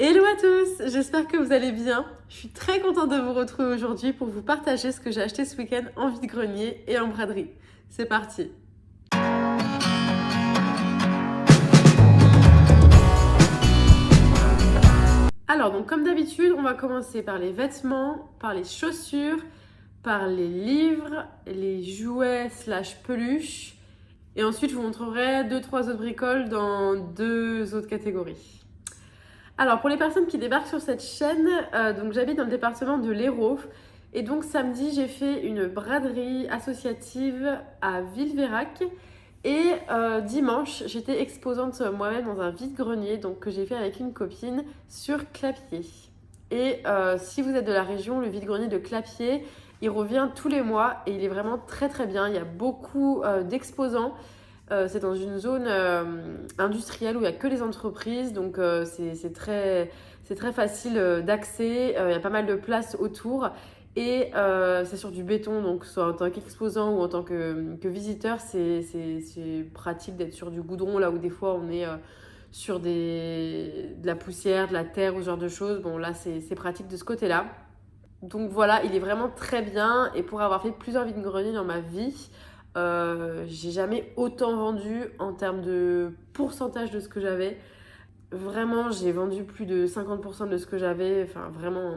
Hello à tous, j'espère que vous allez bien. Je suis très contente de vous retrouver aujourd'hui pour vous partager ce que j'ai acheté ce week-end en vide-grenier et en braderie. C'est parti. Alors donc comme d'habitude, on va commencer par les vêtements, par les chaussures, par les livres, les jouets / peluches et ensuite je vous montrerai 2-3 autres bricoles dans 2 autres catégories. Alors, pour les personnes qui débarquent sur cette chaîne, donc j'habite dans le département de l'Hérault. Et donc, samedi, j'ai fait une braderie associative à Villeveyrac. Et dimanche, j'étais exposante moi-même dans un vide-grenier donc, que j'ai fait avec une copine sur Clapier. Et si vous êtes de la région, le vide-grenier de Clapier, il revient tous les mois et il est vraiment très très bien. Il y a beaucoup d'exposants. C'est dans une zone industrielle où il n'y a que les entreprises, donc c'est très facile d'accès. Il y a pas mal de place autour et c'est sur du béton, donc soit en tant qu'exposant ou en tant que visiteur, c'est pratique d'être sur du goudron là où des fois on est sur de la poussière, de la terre ou ce genre de choses. Bon là c'est pratique de ce côté-là. Donc voilà, il est vraiment très bien et pour avoir fait plusieurs vide-greniers dans ma vie, j'ai jamais autant vendu en termes de pourcentage de ce que j'avais. Vraiment, j'ai vendu plus de 50% de ce que j'avais. Enfin, vraiment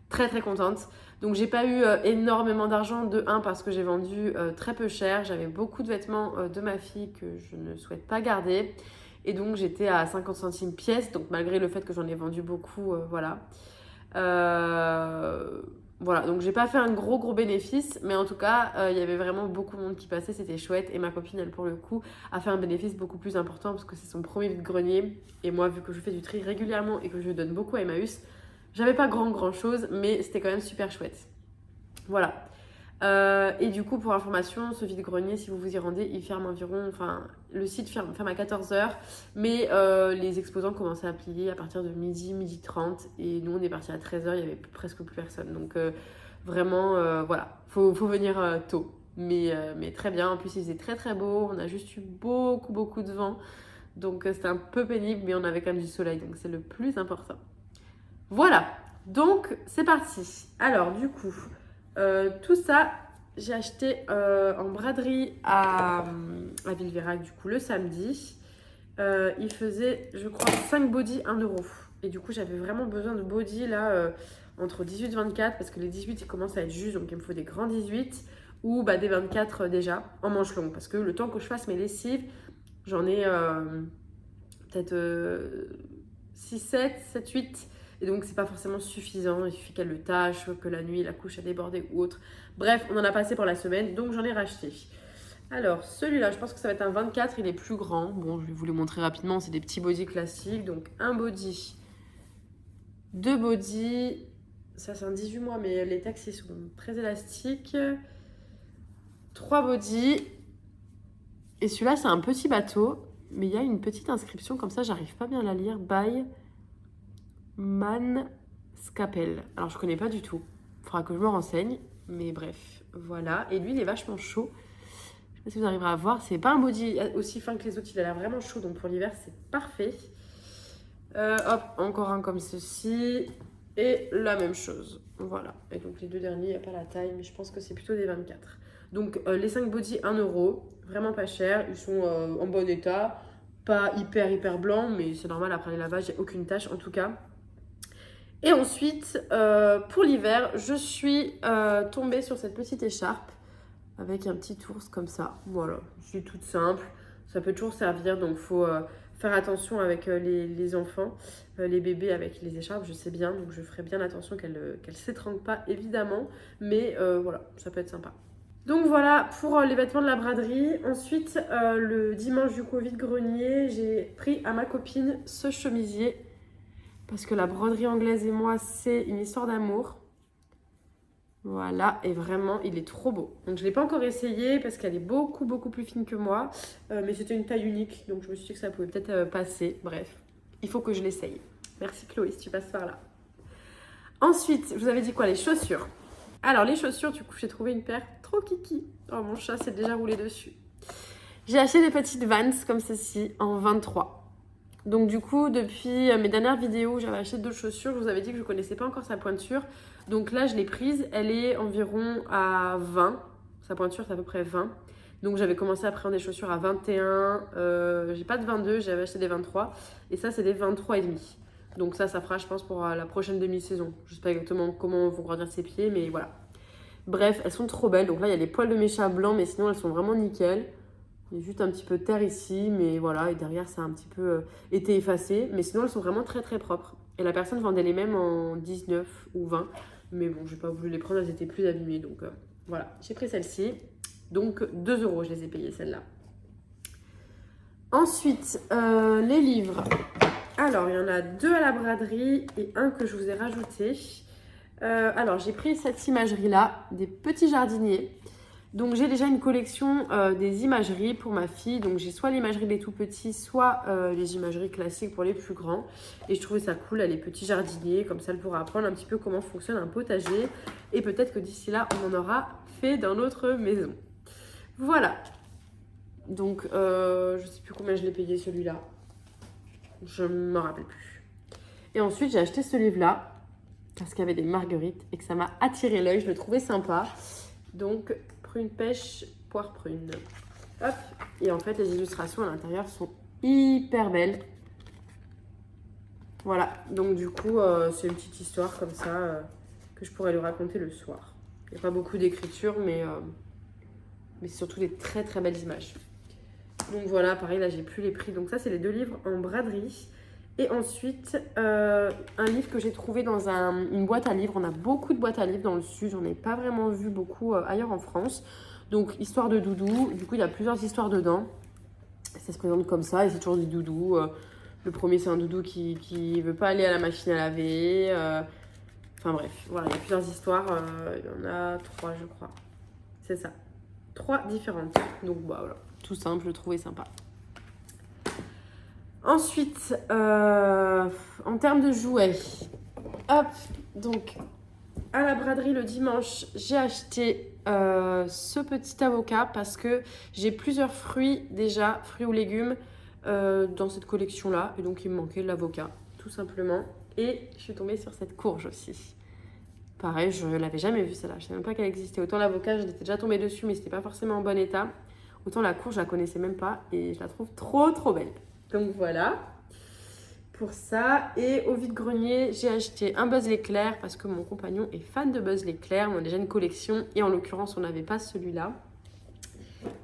très très contente. Donc j'ai pas eu énormément d'argent de 1 parce que j'ai vendu très peu cher. J'avais beaucoup de vêtements de ma fille que je ne souhaite pas garder. Et donc j'étais à 50 centimes pièce. Donc malgré le fait que j'en ai vendu beaucoup, voilà. Voilà, donc j'ai pas fait un gros bénéfice, mais en tout cas, il y avait vraiment beaucoup de monde qui passait, c'était chouette. Et ma copine, elle, pour le coup, a fait un bénéfice beaucoup plus important parce que c'est son premier vide-grenier. Et moi, vu que je fais du tri régulièrement et que je donne beaucoup à Emmaüs, j'avais pas grand chose, mais c'était quand même super chouette. Voilà. Et du coup, pour information, ce vide-grenier, si vous vous y rendez, il ferme environ, enfin, le site ferme à 14h, mais les exposants commençaient à plier à partir de midi 30, et nous on est parti à 13h, il y avait presque plus personne. Donc vraiment, voilà, faut venir tôt. Mais très bien, en plus il faisait très très beau, on a juste eu beaucoup de vent, donc c'était un peu pénible, mais on avait quand même du soleil, donc c'est le plus important. Voilà, donc c'est parti. Alors du coup, tout ça, j'ai acheté en braderie à Villeveyrac du coup le samedi. Il faisait, je crois, 5 body 1 euro. Et du coup, j'avais vraiment besoin de body là entre 18 et 24 parce que les 18 ils commencent à être justes, donc il me faut des grands 18 ou bah, des 24 déjà en manche longue parce que le temps que je fasse mes lessives, j'en ai peut-être 6, 7, 8. Et donc, c'est pas forcément suffisant. Il suffit qu'elle le tâche, que la nuit, la couche a débordé ou autre. Bref, on en a passé pour la semaine, donc j'en ai racheté. Alors, celui-là, je pense que ça va être un 24. Il est plus grand. Bon, je vais vous le montrer rapidement. C'est des petits bodys classiques. Donc, un body, 2 bodys. Ça, c'est un 18 mois, mais les textes, ils sont très élastiques. 3 bodys. Et celui-là, c'est un petit bateau. Mais il y a une petite inscription comme ça, j'arrive pas bien à la lire. By Manscapel. Alors, je connais pas du tout. Il faudra que je me renseigne. Mais bref, voilà. Et lui, il est vachement chaud. Je sais pas si vous arriverez à voir. C'est pas un body aussi fin que les autres. Il a l'air vraiment chaud. Donc, pour l'hiver, c'est parfait. Hop, encore un comme ceci. Et la même chose. Voilà. Et donc, les 2 derniers, il n'y a pas la taille. Mais je pense que c'est plutôt des 24. Donc, les 5 body, 1 euro. Vraiment pas cher. Ils sont en bon état. Pas hyper blanc. Mais c'est normal. Après les lavages, il n'y a aucune tache en tout cas. Et ensuite, pour l'hiver, je suis tombée sur cette petite écharpe avec un petit ours comme ça. Voilà, c'est toute simple. Ça peut toujours servir, donc il faut faire attention avec les enfants, les bébés avec les écharpes, je sais bien. Donc je ferai bien attention qu'elles ne s'étranglent pas, évidemment. Mais voilà, ça peut être sympa. Donc voilà pour les vêtements de la braderie. Ensuite, le dimanche du coup, vide-grenier, j'ai pris à ma copine ce chemisier. Parce que la broderie anglaise et moi, c'est une histoire d'amour. Voilà, et vraiment, il est trop beau. Donc, je ne l'ai pas encore essayé parce qu'elle est beaucoup plus fine que moi. Mais c'était une taille unique, donc je me suis dit que ça pouvait peut-être passer. Bref, il faut que je l'essaye. Merci Chloé, si tu passes par là. Ensuite, je vous avais dit quoi? Les chaussures. Alors, les chaussures, du coup, j'ai trouvé une paire trop kiki. Oh, mon chat s'est déjà roulé dessus. J'ai acheté des petites Vans comme ceci en 23. Donc du coup, depuis mes dernières vidéos où j'avais acheté d'autres chaussures, je vous avais dit que je ne connaissais pas encore sa pointure. Donc là, je l'ai prise, elle est environ à 20. Sa pointure, c'est à peu près 20. Donc j'avais commencé à prendre des chaussures à 21. J'ai pas de 22, j'avais acheté des 23. Et ça, c'est des 23,5. Donc ça fera, je pense, pour la prochaine demi-saison. Je sais pas exactement comment vont grandir ses pieds, mais voilà. Bref, elles sont trop belles. Donc là, il y a les poils de mes chats blancs, mais sinon, elles sont vraiment nickel. Il y a juste un petit peu de terre ici, mais voilà. Et derrière, ça a un petit peu été effacé. Mais sinon, elles sont vraiment très, très propres. Et la personne vendait les mêmes en 19 ou 20. Mais bon, j'ai pas voulu les prendre, elles étaient plus abîmées. Donc voilà, j'ai pris celle-ci. Donc 2 euros, je les ai payées, celles-là. Ensuite, les livres. Alors, il y en a 2 à la braderie et un que je vous ai rajouté. Alors, j'ai pris cette imagerie-là, des petits jardiniers. Donc, j'ai déjà une collection des imageries pour ma fille. Donc, j'ai soit l'imagerie des tout petits, soit les imageries classiques pour les plus grands. Et je trouvais ça cool, les petits jardiniers. Comme ça, elle pourra apprendre un petit peu comment fonctionne un potager. Et peut-être que d'ici là, on en aura fait dans notre maison. Voilà. Donc, je sais plus combien je l'ai payé celui-là. Je ne me rappelle plus. Et ensuite, j'ai acheté ce livre-là parce qu'il y avait des marguerites et que ça m'a attiré l'œil. Je le trouvais sympa. Donc, prune pêche, poire prune. Hop. Et en fait, les illustrations à l'intérieur sont hyper belles. Voilà. Donc, du coup, c'est une petite histoire comme ça que je pourrais lui raconter le soir. Il n'y a pas beaucoup d'écriture, mais c'est surtout des très très belles images. Donc voilà, pareil, là j'ai plus les prix. Donc ça, c'est les 2 livres en braderie. Et ensuite, un livre que j'ai trouvé dans une boîte à livres. On a beaucoup de boîtes à livres dans le sud. J'en ai pas vraiment vu beaucoup ailleurs en France. Donc, histoire de doudou. Du coup, il y a plusieurs histoires dedans. Ça se présente comme ça et c'est toujours des doudous. Le premier, c'est un doudou qui veut pas aller à la machine à laver. Enfin bref, voilà, il y a plusieurs histoires. Il y en a 3, je crois. C'est ça. 3 différentes. Donc, bah voilà. Tout simple, je trouvais sympa. Ensuite, en termes de jouets, hop, donc à la braderie le dimanche, j'ai acheté ce petit avocat parce que j'ai plusieurs fruits déjà, fruits ou légumes, dans cette collection-là. Et donc, il me manquait l'avocat, tout simplement. Et je suis tombée sur cette courge aussi. Pareil, je ne l'avais jamais vue celle-là, je ne savais même pas qu'elle existait. Autant l'avocat, j'étais déjà tombée dessus, mais c'était pas forcément en bon état. Autant la courge, je la connaissais même pas et je la trouve trop trop belle. Donc voilà pour ça. Et au vide-grenier, j'ai acheté un Buzz l'éclair parce que mon compagnon est fan de Buzz l'éclair. On a déjà une collection et en l'occurrence, on n'avait pas celui-là.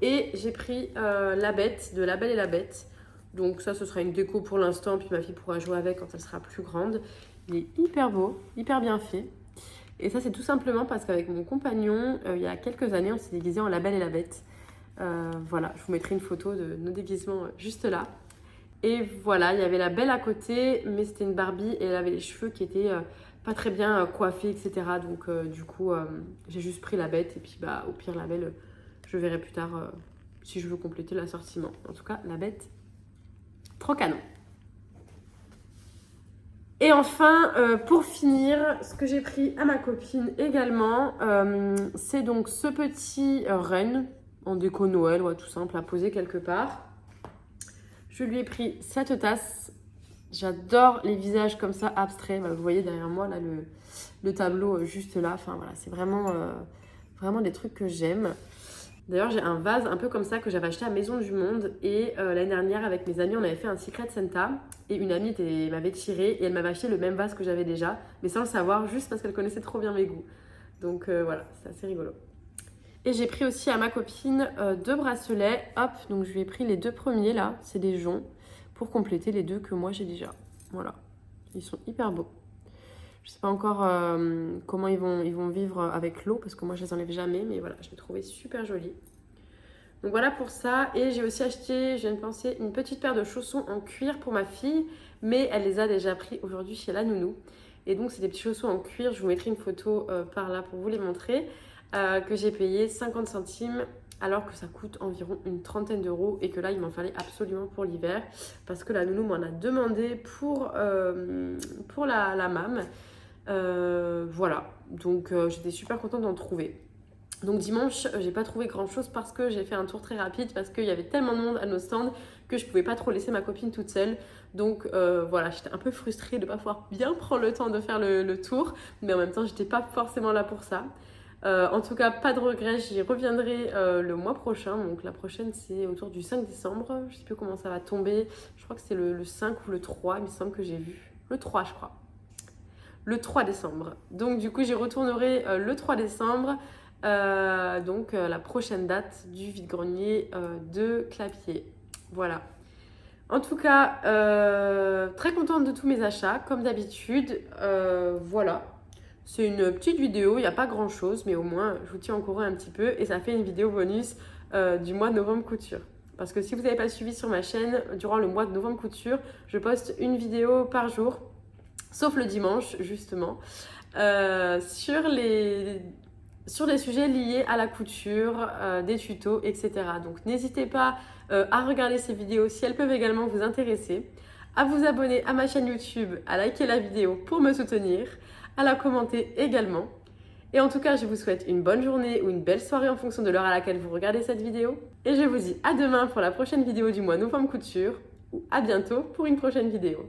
Et j'ai pris La Bête de La Belle et la Bête. Donc ça, ce sera une déco pour l'instant, puis ma fille pourra jouer avec quand elle sera plus grande. Il est hyper beau, hyper bien fait. Et ça, c'est tout simplement parce qu'avec mon compagnon, il y a quelques années, on s'est déguisé en La Belle et la Bête. Voilà, je vous mettrai une photo de nos déguisements juste là. Et voilà, il y avait la Belle à côté, mais c'était une Barbie et elle avait les cheveux qui étaient pas très bien coiffés, etc. Donc du coup, j'ai juste pris la Bête et puis bah, au pire, la Belle, je verrai plus tard si je veux compléter l'assortiment. En tout cas, la Bête, trop canon. Et enfin, pour finir, ce que j'ai pris à ma copine également, c'est donc ce petit renne en déco Noël, ouais, tout simple, à poser quelque part. Je lui ai pris cette tasse. J'adore les visages comme ça, abstraits. Vous voyez derrière moi, là, le tableau juste là. Enfin, voilà, c'est vraiment, vraiment des trucs que j'aime. D'ailleurs, j'ai un vase un peu comme ça que j'avais acheté à Maison du Monde. Et l'année dernière, avec mes amis, on avait fait un Secret Santa. Et une amie m'avait tiré et elle m'avait acheté le même vase que j'avais déjà. Mais sans le savoir, juste parce qu'elle connaissait trop bien mes goûts. Donc voilà, c'est assez rigolo. Et j'ai pris aussi à ma copine 2 bracelets. Hop, donc je lui ai pris les 2 premiers là, c'est des joncs, pour compléter les 2 que moi j'ai déjà. Voilà, ils sont hyper beaux. Je sais pas encore comment ils vont vivre avec l'eau, parce que moi je les enlève jamais, mais voilà, je les trouvais super jolis. Donc voilà pour ça. Et j'ai aussi acheté, je viens de penser, une petite paire de chaussons en cuir pour ma fille, mais elle les a déjà pris aujourd'hui chez la nounou. Et donc c'est des petits chaussons en cuir, je vous mettrai une photo par là pour vous les montrer. Que j'ai payé 50 centimes alors que ça coûte environ une trentaine d'euros et que là il m'en fallait absolument pour l'hiver parce que la nounou m'en a demandé pour la mam. Voilà, donc j'étais super contente d'en trouver. Donc dimanche, j'ai pas trouvé grand chose parce que j'ai fait un tour très rapide, parce qu'il y avait tellement de monde à nos stands que je pouvais pas trop laisser ma copine toute seule. Donc voilà, j'étais un peu frustrée de pas pouvoir bien prendre le temps de faire le tour, mais en même temps, j'étais pas forcément là pour ça. En tout cas, pas de regrets, j'y reviendrai le mois prochain. Donc la prochaine, c'est autour du 5 décembre. Je sais plus comment ça va tomber. Je crois que c'est le 5 ou le 3, il me semble que j'ai vu. Le 3, je crois. Le 3 décembre. Donc du coup, j'y retournerai le 3 décembre. La prochaine date du vide-grenier de Clapier. Voilà. En tout cas, très contente de tous mes achats, comme d'habitude. Voilà. C'est une petite vidéo, il n'y a pas grand chose, mais au moins je vous tiens au courant un petit peu et ça fait une vidéo bonus du mois de novembre couture. Parce que si vous n'avez pas suivi sur ma chaîne, durant le mois de novembre couture, je poste une vidéo par jour, sauf le dimanche justement, sur les sujets liés à la couture, des tutos, etc. Donc n'hésitez pas à regarder ces vidéos si elles peuvent également vous intéresser, à vous abonner à ma chaîne YouTube, à liker la vidéo pour me soutenir, à la commenter également. Et en tout cas, je vous souhaite une bonne journée ou une belle soirée en fonction de l'heure à laquelle vous regardez cette vidéo. Et je vous dis à demain pour la prochaine vidéo du mois novembre couture ou à bientôt pour une prochaine vidéo.